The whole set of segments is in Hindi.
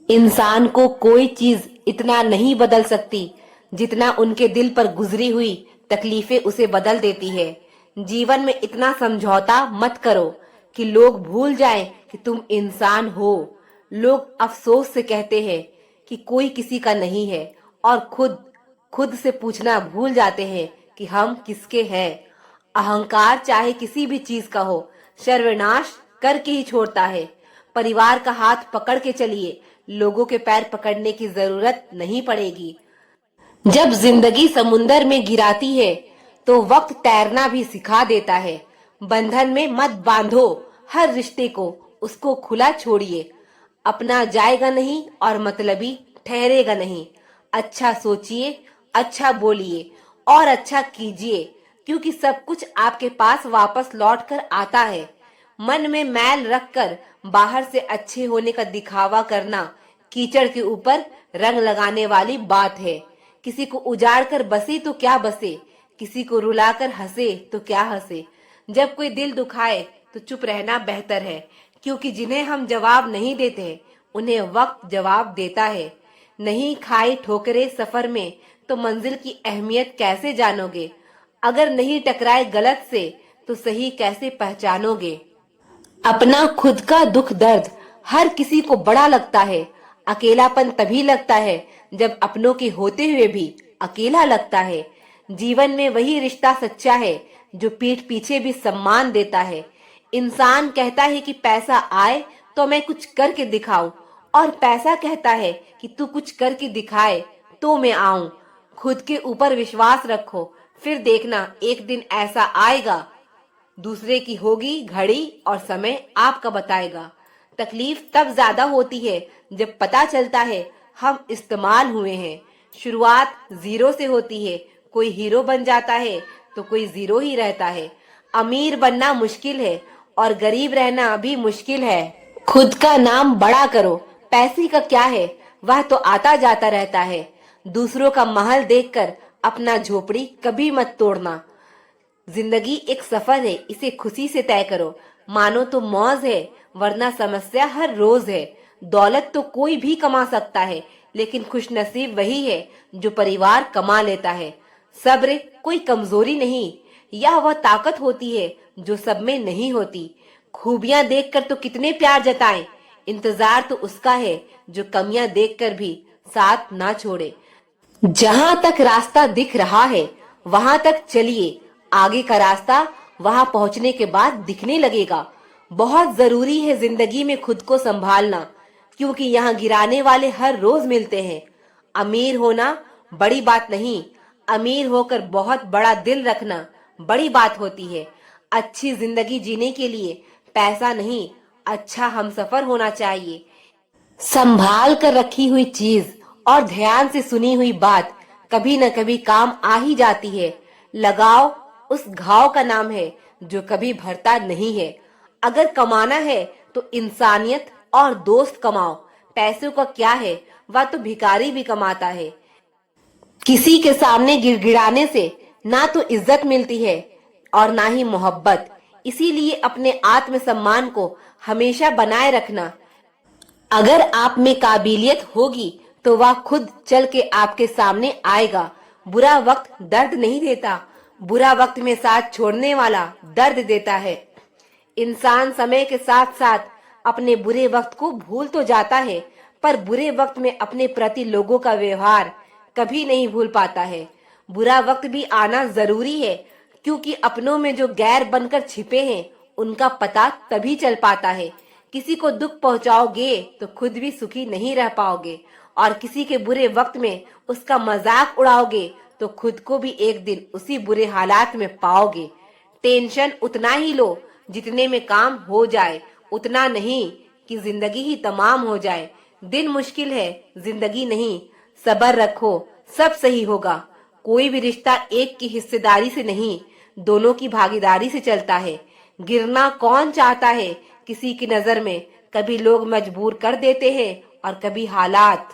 इंसान को कोई चीज इतना नहीं बदल सकती जितना उनके दिल पर गुजरी हुई तकलीफें उसे बदल देती है। जीवन में इतना समझौता मत करो कि लोग भूल जाएं कि तुम इंसान हो। लोग अफसोस से कहते हैं कि कोई किसी का नहीं है और खुद खुद से पूछना भूल जाते हैं कि हम किसके हैं। अहंकार चाहे किसी भी चीज का हो, सर्वनाश करके ही छोड़ता है। परिवार का हाथ पकड़ के चलिए, लोगों के पैर पकड़ने की जरूरत नहीं पड़ेगी। जब जिंदगी समुंदर में गिराती है तो वक्त तैरना भी सिखा देता है। बंधन में मत बांधो हर रिश्ते को, उसको खुला छोड़िए। अपना जाएगा नहीं और मतलबी ठहरेगा नहीं। अच्छा सोचिए, अच्छा बोलिए और अच्छा कीजिए, क्योंकि सब कुछ आपके पास वापस लौट कर आता है। मन में मैल रखकर बाहर से अच्छे होने का दिखावा करना कीचड़ के ऊपर रंग लगाने वाली बात है। किसी को उजाड़ कर बसे तो क्या बसे, किसी को रुलाकर हंसे तो क्या हंसे। जब कोई दिल दुखाए तो चुप रहना बेहतर है, क्योंकि जिन्हें हम जवाब नहीं देते उन्हें वक्त जवाब देता है। नहीं खाई ठोकरे सफर में तो मंजिल की अहमियत कैसे जानोगे। अगर नहीं टकराए गलत से तो सही कैसे पहचानोगे। अपना खुद का दुख दर्द हर किसी को बड़ा लगता है। अकेलापन तभी लगता है जब अपनों के होते हुए भी अकेला लगता है। जीवन में वही रिश्ता सच्चा है जो पीठ पीछे भी सम्मान देता है। इंसान कहता है कि पैसा आए तो मैं कुछ करके दिखाऊं, और पैसा कहता है कि तू कुछ करके दिखाए तो मैं आऊं। खुद के ऊपर विश्वास रखो, फिर देखना एक दिन ऐसा आएगा। दूसरे की होगी घड़ी और समय आपका बताएगा। तकलीफ तब ज्यादा होती है जब पता चलता है हम इस्तेमाल हुए हैं। शुरुआत जीरो से होती है, कोई हीरो बन जाता है तो कोई जीरो ही रहता है। अमीर बनना मुश्किल है और गरीब रहना भी मुश्किल है। खुद का नाम बड़ा करो, पैसे का क्या है, वह तो आता जाता रहता है। दूसरों का महल देखकर अपना झोपड़ी कभी मत तोड़ना। जिंदगी एक सफर है, इसे खुशी से तय करो। मानो तो मौज है, वरना समस्या हर रोज है। दौलत तो कोई भी कमा सकता है, लेकिन खुशनसीब वही है जो परिवार कमा लेता है। सब्र कोई कमजोरी नहीं, यह वह ताकत होती है जो सब में नहीं होती। खूबियां देखकर तो कितने प्यार जताएं, इंतजार तो उसका है जो कमियां देखकर भी साथ ना छोड़े। जहां तक रास्ता दिख रहा है वहां तक चलिए, आगे का रास्ता वहां पहुंचने के बाद दिखने लगेगा। बहुत जरूरी है जिंदगी में खुद को संभालना, क्योंकि यहाँ गिराने वाले हर रोज मिलते हैं। अमीर होना बड़ी बात नहीं, अमीर होकर बहुत बड़ा दिल रखना बड़ी बात होती है। अच्छी जिंदगी जीने के लिए पैसा नहीं, अच्छा हमसफर होना चाहिए। संभाल कर रखी हुई चीज और ध्यान से सुनी हुई बात कभी न कभी काम आ ही जाती है। लगाव उस घाव का नाम है जो कभी भरता नहीं है। अगर कमाना है तो इंसानियत और दोस्त कमाओ। पैसों का क्या है, वह तो भिखारी भी कमाता है। किसी के सामने गिड़गिड़ाने से ना तो इज्जत मिलती है और ना ही मोहब्बत। इसीलिए अपने आत्मसम्मान को हमेशा बनाए रखना। अगर आप में काबिलियत होगी तो वह खुद चल के आपके सामने आएगा। बुरा वक्त दर्द नहीं देता, बुरा वक्त में साथ छोड़ने वाला दर्द देता है। इंसान समय के साथ साथ अपने बुरे वक्त को भूल तो जाता है, पर बुरे वक्त में अपने प्रति लोगों का व्यवहार कभी नहीं भूल पाता है। बुरा वक्त भी आना जरूरी है, क्योंकि अपनों में जो गैर बनकर छिपे हैं उनका पता तभी चल पाता है। किसी को दुख पहुंचाओगे तो खुद भी सुखी नहीं रह पाओगे, और किसी के बुरे वक्त में उसका मजाक उड़ाओगे तो खुद को भी एक दिन उसी बुरे हालात में पाओगे। टेंशन उतना ही लो जितने में काम हो जाए, उतना नहीं कि जिंदगी ही तमाम हो जाए। दिन मुश्किल है, जिंदगी नहीं। सब्र रखो, सब सही होगा। कोई भी रिश्ता एक की हिस्सेदारी से नहीं, दोनों की भागीदारी से चलता है। गिरना कौन चाहता है किसी की नजर में। कभी लोग मजबूर कर देते हैं और कभी हालात।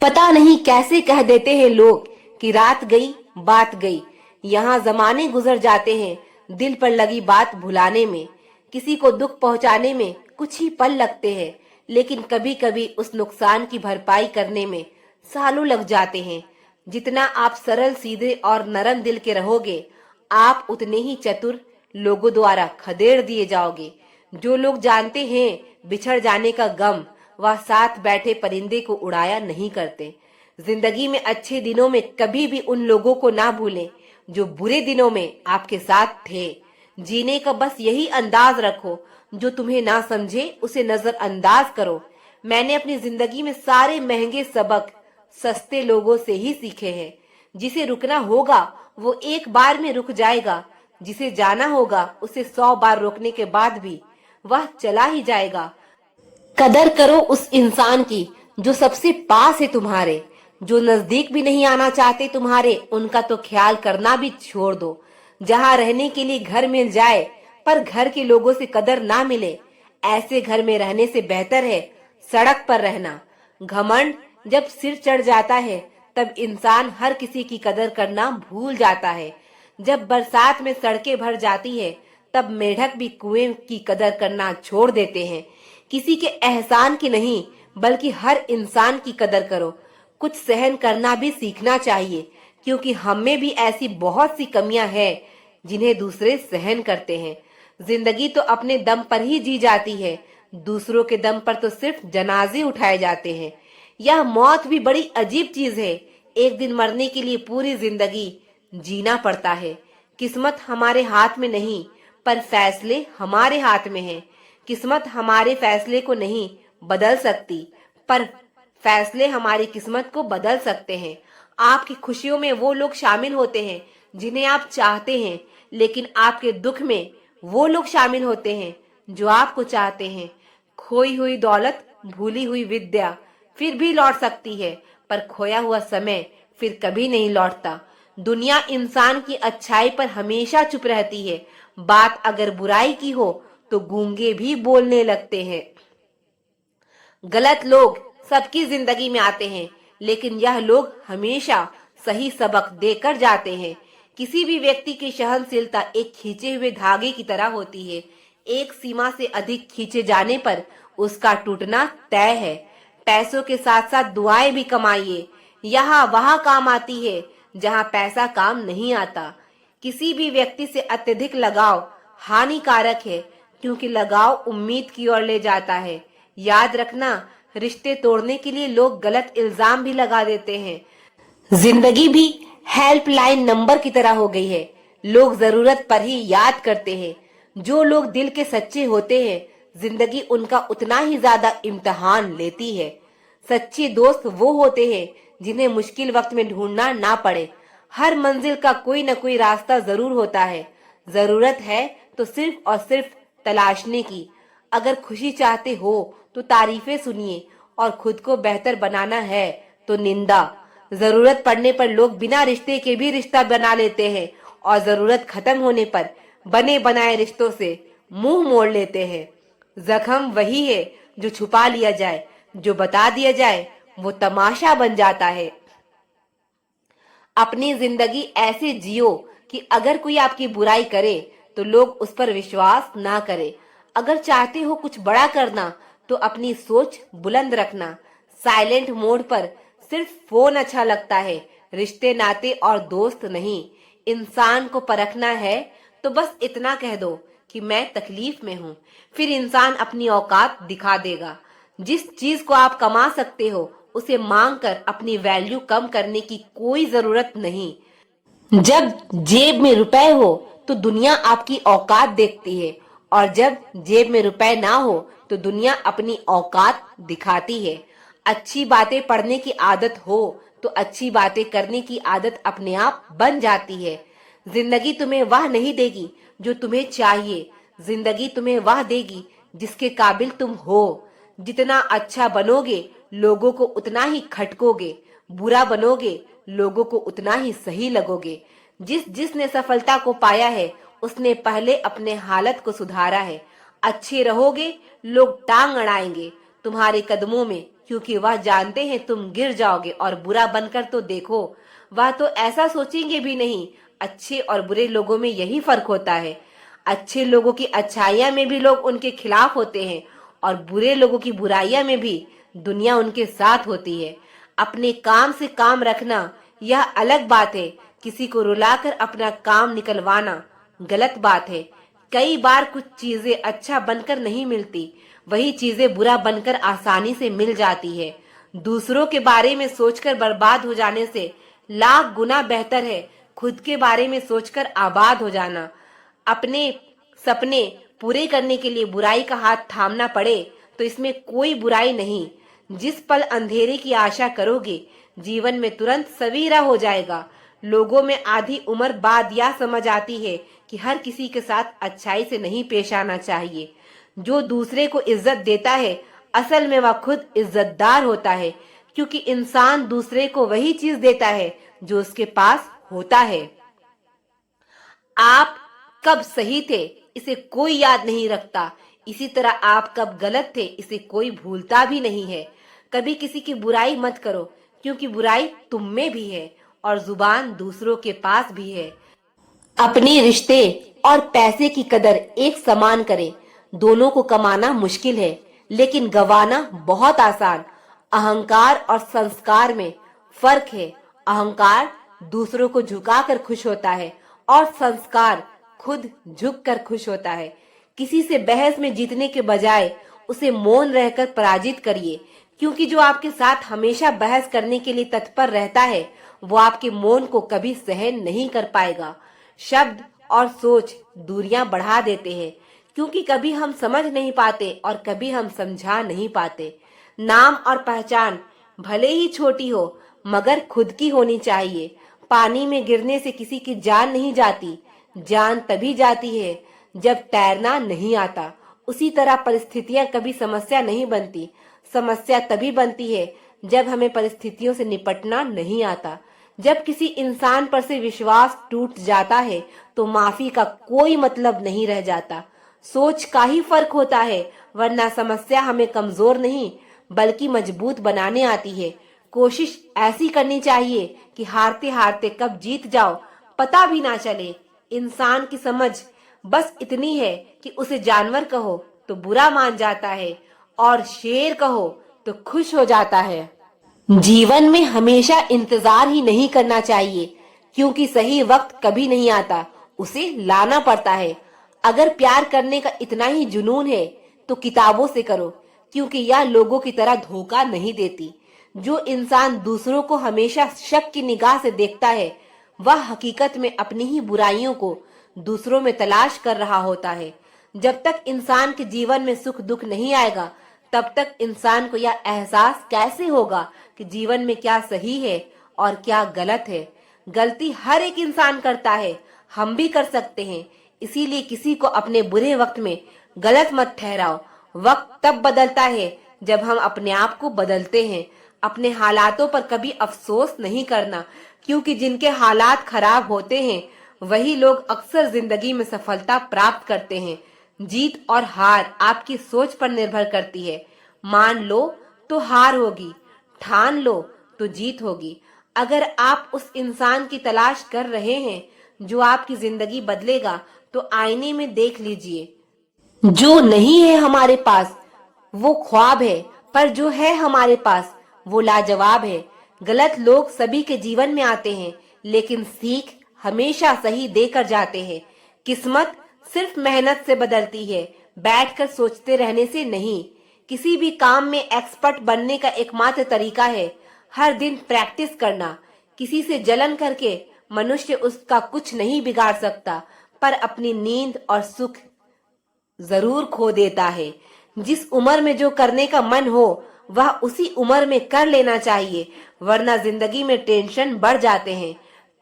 पता नहीं कैसे कह देते हैं लोग कि रात गई बात गई। यहाँ जमाने गुजर जाते हैं दिल पर लगी बात भुलाने में। किसी को दुख पहुंचाने में कुछ ही पल लगते हैं, लेकिन कभी कभी उस नुकसान की भरपाई करने में सालों लग जाते हैं। जितना आप सरल, सीधे और नरम दिल के रहोगे, आप उतने ही चतुर लोगों द्वारा खदेड़ दिए जाओगे। जो लोग जानते हैं बिछड़ जाने का गम, वह साथ बैठे परिंदे को उड़ाया नहीं करते। जिंदगी में अच्छे दिनों में कभी भी उन लोगों को ना भूलें जो बुरे दिनों में आपके साथ थे। जीने का बस यही अंदाज रखो, जो तुम्हें ना समझे उसे नजरअंदाज करो। मैंने अपनी जिंदगी में सारे महंगे सबक सस्ते लोगों से ही सीखे हैं। जिसे रुकना होगा वो एक बार में रुक जाएगा, जिसे जाना होगा उसे 100 बार रोकने के बाद भी वह चला ही जाएगा। कदर करो उस इंसान की जो सबसे पास है तुम्हारे। जो नजदीक भी नहीं आना चाहते तुम्हारे, उनका तो ख्याल करना भी छोड़ दो। जहाँ रहने के लिए घर मिल जाए पर घर के लोगों से कदर ना मिले, ऐसे घर में रहने से बेहतर है सड़क पर रहना। घमंड जब सिर चढ़ जाता है तब इंसान हर किसी की कदर करना भूल जाता है। जब बरसात में सड़कें भर जाती है तब मेढक भी कुएं की कदर करना छोड़ देते हैं। किसी के एहसान की नहीं, बल्कि हर इंसान की कदर करो। कुछ सहन करना भी सीखना चाहिए, क्योंकि हम में भी ऐसी बहुत सी कमियां हैं जिन्हें दूसरे सहन करते हैं। जिंदगी तो अपने दम पर ही जी जाती है, दूसरों के दम पर तो सिर्फ जनाजे उठाए जाते हैं। यह मौत भी बड़ी अजीब चीज है। एक दिन मरने के लिए पूरी जिंदगी जीना पड़ता है। किस्मत हमारे हाथ में नहीं, पर फैसले हमारे हाथ में हैं। किस्मत हमारे फैसले को नहीं बदल सकती, पर फैसले हमारी किस्मत को बदल सकते हैं। आपकी खुशियों में वो लोग शामिल होते हैं जिन्हें आप चाहते हैं, लेकिन आपके दुख में वो लोग शामिल होते हैं जो आपको चाहते हैं। खोई हुई दौलत, भूली हुई विद्या फिर भी लौट सकती है, पर खोया हुआ समय फिर कभी नहीं लौटता। दुनिया इंसान की अच्छाई पर हमेशा चुप रहती है। बात अगर बुराई की हो तो गूंगे भी बोलने लगते हैं। गलत लोग सबकी जिंदगी में आते हैं, लेकिन यह लोग हमेशा सही सबक देकर जाते हैं। किसी भी व्यक्ति की सहनशीलता एक खींचे हुए धागे की तरह होती है। एक सीमा से अधिक खींचे जाने पर उसका टूटना तय है। पैसों के साथ साथ दुआएं भी कमाइए। यहाँ वहाँ काम आती है जहाँ पैसा काम नहीं आता। किसी भी व्यक्ति से अत्यधिक लगाव हानिकारक है, क्योंकि लगाव उम्मीद की ओर ले जाता है। याद रखना, रिश्ते तोड़ने के लिए लोग गलत इल्जाम भी लगा देते हैं। जिंदगी भी हेल्पलाइन नंबर की तरह हो गई है। लोग जरूरत पर ही याद करते हैं। जो लोग दिल के सच्चे होते हैं, जिंदगी उनका उतना ही ज्यादा इम्तिहान लेती है। सच्चे दोस्त वो होते हैं जिन्हें मुश्किल वक्त में ढूंढना ना पड़े। हर मंजिल का कोई न कोई रास्ता जरूर होता है। जरूरत है तो सिर्फ और सिर्फ तलाशने की। अगर खुशी चाहते हो तो तारीफें सुनिए, और खुद को बेहतर बनाना है तो निंदा। जरूरत पड़ने पर लोग बिना रिश्ते के भी रिश्ता बना लेते हैं, और जरूरत खत्म होने पर बने बनाए रिश्तों से मुंह मोड़ लेते हैं। जख्म वही है जो छुपा लिया जाए, जो बता दिया जाए वो तमाशा बन जाता है। अपनी जिंदगी ऐसे जियो कि अगर कोई आपकी बुराई करे तो लोग उस पर विश्वास ना करें। अगर चाहते हो कुछ बड़ा करना तो अपनी सोच बुलंद रखना। साइलेंट मोड पर सिर्फ फोन अच्छा लगता है, रिश्ते नाते और दोस्त नहीं। इंसान को परखना है तो बस इतना कह दो कि मैं तकलीफ में हूँ, फिर इंसान अपनी औकात दिखा देगा। जिस चीज को आप कमा सकते हो उसे मांग कर अपनी वैल्यू कम करने की कोई जरूरत नहीं। जब जेब में रुपए हो तो दुनिया आपकी औकात देखती है, और जब जेब में रुपए ना हो तो दुनिया अपनी औकात दिखाती है। अच्छी बातें पढ़ने की आदत हो तो अच्छी बातें करने की आदत अपने आप बन जाती है। जिंदगी तुम्हें वह नहीं देगी जो तुम्हें चाहिए, जिंदगी तुम्हें वह देगी जिसके काबिल तुम हो। जितना अच्छा बनोगे लोगों को उतना ही खटकोगे, बुरा बनोगे लोगों को उतना ही सही लगोगे। जिसने सफलता को पाया है उसने पहले अपने हालत को सुधारा है। अच्छे रहोगे लोग टांग अड़ाएंगे तुम्हारे कदमों में, क्योंकि वह जानते हैं तुम गिर जाओगे। और बुरा बनकर तो देखो, वह तो ऐसा सोचेंगे भी नहीं। अच्छे और बुरे लोगों में यही फर्क होता है। अच्छे लोगों की अच्छाइयां में भी लोग उनके खिलाफ होते हैं, और बुरे लोगों की बुराइयां में भी दुनिया उनके साथ होती है। अपने काम से काम रखना यह अलग बात है, किसी को रुलाकर अपना काम निकलवाना गलत बात है। कई बार कुछ चीजें अच्छा बनकर नहीं मिलती, वही चीजें बुरा बनकर आसानी से मिल जाती है। दूसरों के बारे में सोचकर बर्बाद हो जाने से लाख गुना बेहतर है खुद के बारे में सोचकर आबाद हो जाना। अपने सपने पूरे करने के लिए बुराई का हाथ थामना पड़े तो इसमें कोई बुराई नहीं। जिस पल अंधेरे की आशा करोगे, जीवन में तुरंत सवेरा हो जाएगा। लोगों में आधी उम्र बाद यह समझ आती है कि हर किसी के साथ अच्छाई से नहीं पेश आना चाहिए। जो दूसरे को इज्जत देता है, असल में वह खुद इज्जतदार होता है, क्योंकि इंसान दूसरे को वही चीज देता है जो उसके पास होता है। आप कब सही थे इसे कोई याद नहीं रखता, इसी तरह आप कब गलत थे इसे कोई भूलता भी नहीं है। कभी किसी की बुराई मत करो, क्योंकि बुराई तुम में भी है और जुबान दूसरों के पास भी है। अपने रिश्ते और पैसे की कदर एक समान करें। दोनों को कमाना मुश्किल है, लेकिन गंवाना बहुत आसान। अहंकार और संस्कार में फर्क है। अहंकार दूसरों को झुकाकर खुश होता है और संस्कार खुद झुककर खुश होता है। किसी से बहस में जीतने के बजाय उसे मौन रहकर पराजित करिए, क्योंकि जो आपके साथ हमेशा बहस करने के लिए तत्पर रहता है, वो आपके मौन को कभी सहन नहीं कर पाएगा। शब्द और सोच दूरियां बढ़ा देते हैं, क्योंकि कभी हम समझ नहीं पाते और कभी हम समझा नहीं पाते। नाम और पहचान भले ही छोटी हो, मगर खुद की होनी चाहिए। पानी में गिरने से किसी की जान नहीं जाती, जान तभी जाती है जब तैरना नहीं आता। उसी तरह परिस्थितियां कभी समस्या नहीं बनती, समस्या तभी बनती है जब हमें परिस्थितियों से निपटना नहीं आता। जब किसी इंसान पर से विश्वास टूट जाता है तो माफी का कोई मतलब नहीं रह जाता। सोच का ही फर्क होता है, वरना समस्या हमें कमजोर नहीं बल्कि मजबूत बनाने आती है। कोशिश ऐसी करनी चाहिए कि हारते हारते कब जीत जाओ पता भी ना चले। इंसान की समझ बस इतनी है कि उसे जानवर कहो तो बुरा मान जाता है और शेर कहो तो खुश हो जाता है। जीवन में हमेशा इंतजार ही नहीं करना चाहिए, क्योंकि सही वक्त कभी नहीं आता, उसे लाना पड़ता है। अगर प्यार करने का इतना ही जुनून है तो किताबों से करो, क्योंकि यह लोगों की तरह धोखा नहीं देती। जो इंसान दूसरों को हमेशा शक की निगाह से देखता है, वह हकीकत में अपनी ही बुराइयों को दूसरों में तलाश कर रहा होता है। जब तक इंसान के जीवन में सुख दुख नहीं आएगा, तब तक इंसान को यह एहसास कैसे होगा कि जीवन में क्या सही है और क्या गलत है। गलती हर एक इंसान करता है, हम भी कर सकते हैं। इसीलिए किसी को अपने बुरे वक्त में गलत मत ठहराओ। वक्त तब बदलता है जब हम अपने आप को बदलते हैं। अपने हालातों पर कभी अफसोस नहीं करना, क्योंकि जिनके हालात खराब होते हैं वही लोग अक्सर जिंदगी में सफलता प्राप्त करते हैं। जीत और हार आपकी सोच पर निर्भर करती है। मान लो तो हार होगी, ठान लो तो जीत होगी। अगर आप उस इंसान की तलाश कर रहे हैं जो आपकी जिंदगी बदलेगा, तो आईने में देख लीजिए। जो नहीं है हमारे पास वो ख्वाब है, पर जो है हमारे पास वो लाजवाब है। गलत लोग सभी के जीवन में आते हैं, लेकिन सीख हमेशा सही देकर जाते हैं। किस्मत सिर्फ मेहनत से बदलती है, बैठकर सोचते रहने से नहीं। किसी भी काम में एक्सपर्ट बनने का एकमात्र तरीका है हर दिन प्रैक्टिस करना। किसी से जलन करके मनुष्य उसका कुछ नहीं बिगाड़ सकता, पर अपनी नींद और सुख जरूर खो देता है। जिस उम्र में जो करने का मन हो वह उसी उम्र में कर लेना चाहिए, वरना जिंदगी में टेंशन बढ़ जाते हैं।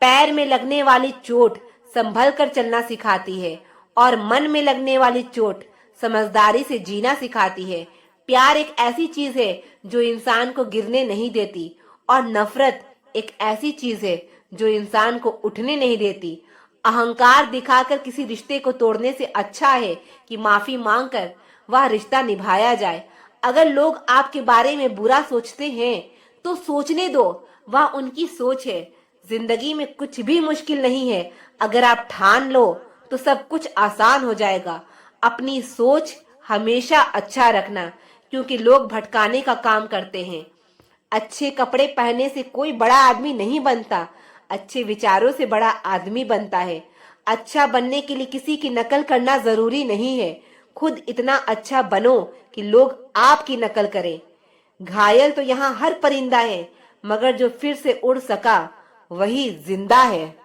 पैर में लगने वाली चोट संभल कर चलना सिखाती है और मन में लगने वाली चोट समझदारी से जीना सिखाती है। प्यार एक ऐसी चीज है जो इंसान को गिरने नहीं देती, और नफरत एक ऐसी चीज है जो इंसान को उठने नहीं देती। अहंकार दिखाकर किसी रिश्ते को तोड़ने से अच्छा है कि माफी मांगकर वह रिश्ता निभाया जाए। अगर लोग आपके बारे में बुरा सोचते हैं तो सोचने दो, वह उनकी सोच है। जिंदगी में कुछ भी मुश्किल नहीं है, अगर आप ठान लो तो सब कुछ आसान हो जाएगा। अपनी सोच हमेशा अच्छा रखना, क्योंकि लोग भटकाने का काम करते हैं। अच्छे कपड़े पहनने से कोई बड़ा आदमी नहीं बनता, अच्छे विचारों से बड़ा आदमी बनता है। अच्छा बनने के लिए किसी की नकल करना जरूरी नहीं है, खुद इतना अच्छा बनो कि लोग आपकी नकल करें। घायल तो यहाँ हर परिंदा है, मगर जो फिर से उड़ सका वही जिंदा है।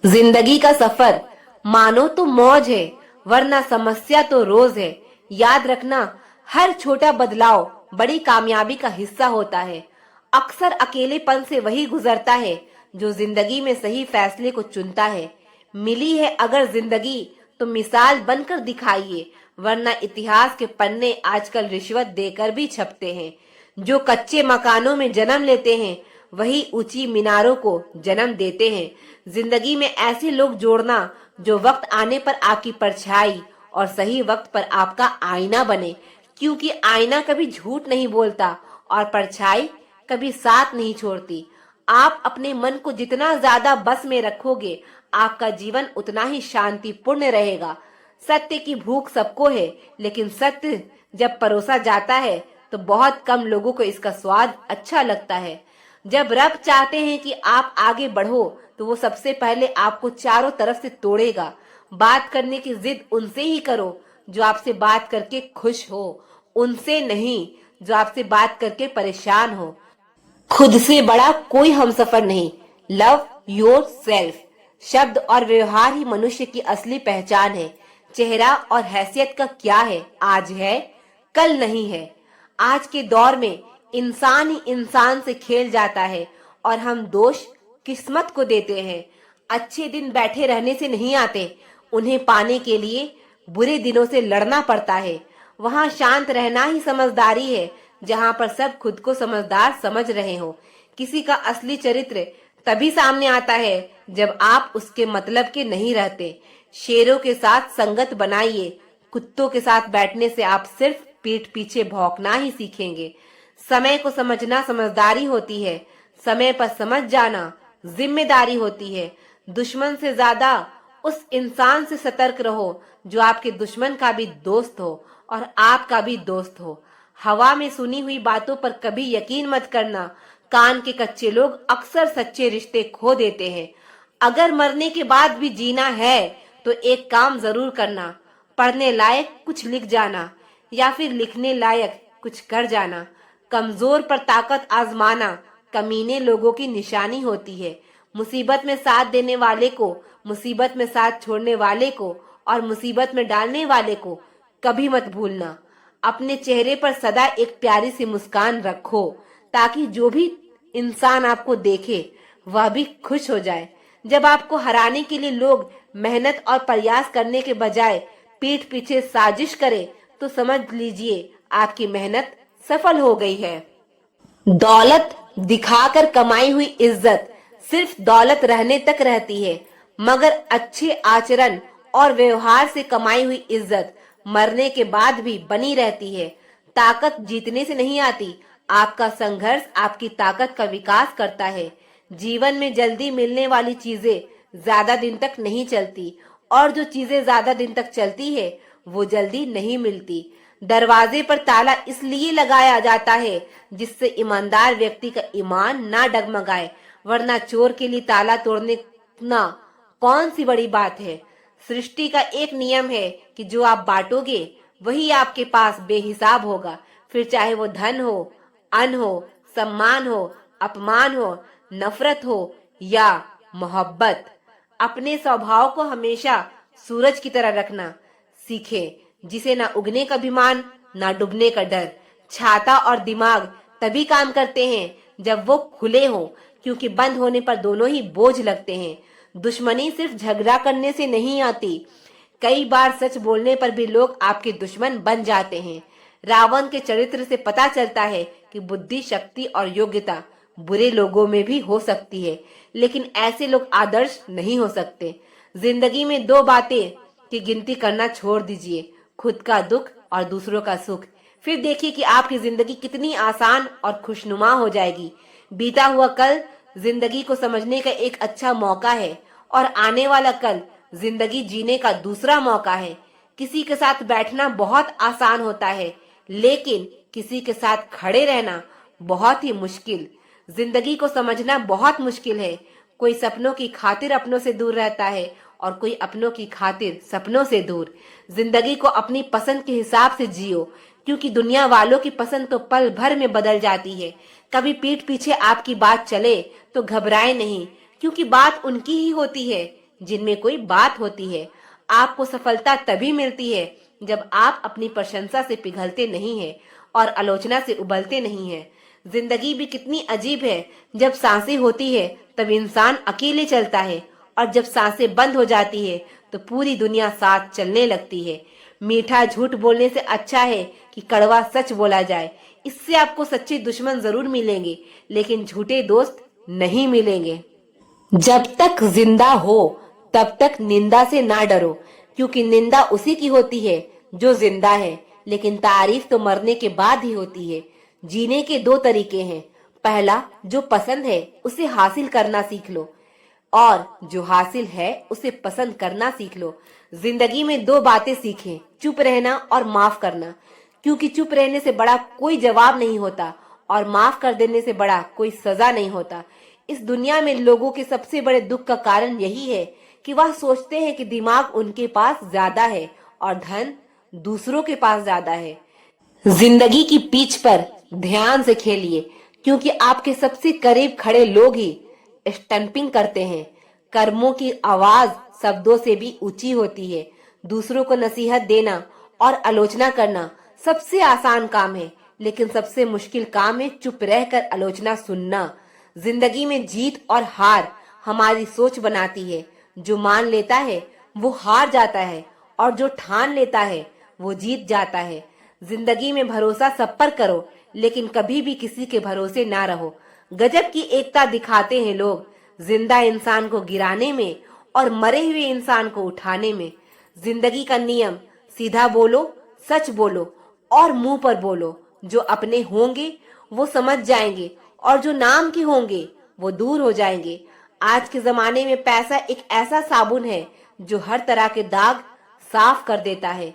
जिंदगी का सफर मानो तो मौज है, वरना समस्या तो रोज है। याद रखना, हर छोटा बदलाव बड़ी कामयाबी का हिस्सा होता है। अक्सर अकेलेपन से वही गुजरता है जो जिंदगी में सही फैसले को चुनता है। मिली है अगर जिंदगी तो मिसाल बनकर दिखाइए, वरना इतिहास के पन्ने आजकल रिश्वत देकर भी छपते हैं। जो कच्चे मकानों में जन्म लेते हैं वही ऊंची मीनारों को जन्म देते हैं। जिंदगी में ऐसे लोग जोड़ना जो वक्त आने पर आपकी परछाई और सही वक्त पर आपका आईना बने, क्योंकि आईना कभी झूठ नहीं बोलता और परछाई कभी साथ नहीं छोड़ती। आप अपने मन को जितना ज्यादा बस में रखोगे, आपका जीवन उतना ही शांतिपूर्ण रहेगा। सत्य की भूख सबको है, लेकिन सत्य जब परोसा जाता है तो बहुत कम लोगों को इसका स्वाद अच्छा लगता है। जब रब चाहते हैं कि आप आगे बढ़ो तो वो सबसे पहले आपको चारों तरफ से तोड़ेगा। बात करने की जिद उनसे ही करो जो आपसे बात करके खुश हो, उनसे नहीं जो आपसे बात करके परेशान हो। खुद से बड़ा कोई हमसफर नहीं। लव योर सेल्फ शब्द और व्यवहार ही मनुष्य की असली पहचान है। चेहरा और हैसियत का क्या है, आज है कल नहीं है। आज के दौर में इंसान ही इंसान से खेल जाता है और हम दोष किस्मत को देते हैं। अच्छे दिन बैठे रहने से नहीं आते, उन्हें पाने के लिए बुरे दिनों से लड़ना पड़ता है। वहाँ शांत रहना ही समझदारी है, जहाँ पर सब खुद को समझदार समझ रहे हो। किसी का असली चरित्र तभी सामने आता है जब आप उसके मतलब के नहीं रहते। शेरों के साथ संगत बनाइए, कुत्तों के साथ बैठने से आप सिर्फ पीठ पीछे भौंकना ही सीखेंगे। समय को समझना समझदारी होती है, समय पर समझ जाना जिम्मेदारी होती है। दुश्मन से ज्यादा उस इंसान से सतर्क रहो जो आपके दुश्मन का भी दोस्त हो और आपका भी दोस्त हो। हवा में सुनी हुई बातों पर कभी यकीन मत करना। कान के कच्चे लोग अक्सर सच्चे रिश्ते खो देते हैं। अगर मरने के बाद भी जीना है तो एक काम जरूर करना, पढ़ने लायक कुछ लिख जाना या फिर लिखने लायक कुछ कर जाना। कमजोर पर ताकत आजमाना कमीने लोगों की निशानी होती है। मुसीबत में साथ देने वाले को, मुसीबत में साथ छोड़ने वाले को और मुसीबत में डालने वाले को कभी मत भूलना। अपने चेहरे पर सदा एक प्यारी सी मुस्कान रखो, ताकि जो भी इंसान आपको देखे वह भी खुश हो जाए। जब आपको हराने के लिए लोग मेहनत और प्रयास करने के बजाय पीठ पीछे साजिश करें, तो समझ लीजिए आपकी मेहनत सफल हो गई है। दौलत दिखाकर कमाई हुई इज्जत सिर्फ दौलत रहने तक रहती है, मगर अच्छे आचरण और व्यवहार से कमाई हुई इज्जत मरने के बाद भी बनी रहती है। ताकत जीतने से नहीं आती, आपका संघर्ष आपकी ताकत का विकास करता है। जीवन में जल्दी मिलने वाली चीजें ज्यादा दिन तक नहीं चलती, और जो चीजें ज्यादा दिन तक चलती है वो जल्दी नहीं मिलती। दरवाजे पर ताला इसलिए लगाया जाता है जिससे ईमानदार व्यक्ति का ईमान ना डगमगाए, वरना चोर के लिए ताला तोड़ने ना कौन सी बड़ी बात है। सृष्टि का एक नियम है कि जो आप बांटोगे वही आपके पास बेहिसाब होगा, फिर चाहे वो धन हो, अन्न हो, सम्मान हो, अपमान हो, नफरत हो या मोहब्बत। अपने स्वभाव को हमेशा सूरज की तरह रखना सीखें, जिसे ना उगने का अभिमान ना डूबने का डर। छाता और दिमाग तभी काम करते हैं जब वो खुले हों, क्योंकि बंद होने पर दोनों ही बोझ लगते हैं। दुश्मनी सिर्फ झगड़ा करने से नहीं आती, कई बार सच बोलने पर भी लोग आपके दुश्मन बन जाते हैं। रावण के चरित्र से पता चलता है कि बुद्धि, शक्ति और योग्यता बुरे लोगों में भी हो सकती है, लेकिन ऐसे लोग आदर्श नहीं हो सकते। जिंदगी में दो बातें की गिनती करना छोड़ दीजिए, खुद का दुख और दूसरों का सुख। फिर देखिए कि आपकी जिंदगी कितनी आसान और खुशनुमा हो जाएगी। बीता हुआ कल जिंदगी को समझने का एक अच्छा मौका है और आने वाला कल जिंदगी जीने का दूसरा मौका है। किसी के साथ बैठना बहुत आसान होता है, लेकिन किसी के साथ खड़े रहना बहुत ही मुश्किल। जिंदगी को समझना बहुत मुश्किल है। कोई सपनों की खातिर अपनों से दूर रहता है और कोई अपनों की खातिर सपनों से दूर। जिंदगी को अपनी पसंद के हिसाब से जियो, क्योंकि दुनिया वालों की पसंद तो पल भर में बदल जाती है। कभी पीठ पीछे आपकी बात चले तो घबराए नहीं, क्योंकि बात उनकी ही होती है जिनमें कोई बात होती है। आपको सफलता तभी मिलती है जब आप अपनी प्रशंसा से पिघलते नहीं हैं और आलोचना से उबलते नहीं हैं। जिंदगी भी कितनी अजीब है। जब सांसें होती है तब इंसान अकेले चलता है, और जब सांसें बंद हो जाती है तो पूरी दुनिया साथ चलने लगती है। मीठा झूठ बोलने से अच्छा है कि कड़वा सच बोला जाए। इससे आपको सच्चे दुश्मन जरूर मिलेंगे, लेकिन झूठे दोस्त नहीं मिलेंगे। जब तक जिंदा हो तब तक निंदा से ना डरो, क्योंकि निंदा उसी की होती है जो जिंदा है, लेकिन तारीफ तो मरने के बाद ही होती है। जीने के दो तरीके हैं। पहला, जो पसंद है उसे हासिल करना सीख लो, और जो हासिल है उसे पसंद करना सीख लो। जिंदगी में दो बातें सीखें, चुप रहना और माफ करना, क्योंकि चुप रहने से बड़ा कोई जवाब नहीं होता और माफ कर देने से बड़ा कोई सजा नहीं होता। इस दुनिया में लोगों के सबसे बड़े दुख का कारण यही है कि वह सोचते हैं कि दिमाग उनके पास ज्यादा है और धन दूसरों के पास ज्यादा है। जिंदगी की पिच पर ध्यान से खेलिए, क्योंकि आपके सबसे करीब खड़े लोग ही स्टंपिंग करते हैं। कर्मों की आवाज शब्दों से भी ऊंची होती है। दूसरों को नसीहत देना और आलोचना करना सबसे आसान काम है, लेकिन सबसे मुश्किल काम है चुप रहकर आलोचना सुनना। जिंदगी में जीत और हार हमारी सोच बनाती है। जो मान लेता है वो हार जाता है, और जो ठान लेता है वो जीत जाता है। जिंदगी में भरोसा सब पर करो, लेकिन कभी भी किसी के भरोसे ना रहो। गजब की एकता दिखाते हैं लोग, जिंदा इंसान को गिराने में और मरे हुए इंसान को उठाने में। जिंदगी का नियम, सीधा बोलो, सच बोलो और मुंह पर बोलो। जो अपने होंगे वो समझ जाएंगे, और जो नाम के होंगे वो दूर हो जाएंगे। आज के जमाने में पैसा एक ऐसा साबुन है जो हर तरह के दाग साफ कर देता है।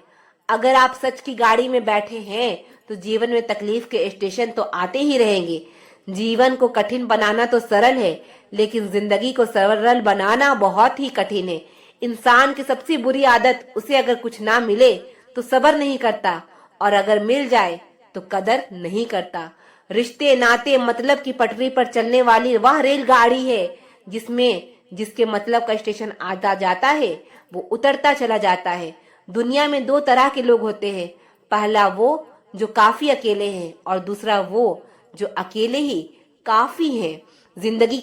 अगर आप सच की गाड़ी में बैठे हैं तो जीवन में तकलीफ के स्टेशन तो आते ही रहेंगे। जीवन को कठिन बनाना तो सरल है, लेकिन जिंदगी को सरल बनाना बहुत ही कठिन है। इंसान की सबसे बुरी आदत, उसे अगर कुछ ना मिले तो सब्र नहीं करता, और अगर मिल जाए तो कदर नहीं करता। रिश्ते नाते मतलब की पटरी पर चलने वाली वह रेलगाड़ी है जिसके मतलब का स्टेशन आता जाता है वो उतरता चला जाता है। दुनिया में दो तरह के लोग होते हैं। पहला वो जो काफी अकेले हैं, और दूसरा वो जो अकेले ही काफी हैं। जिंदगी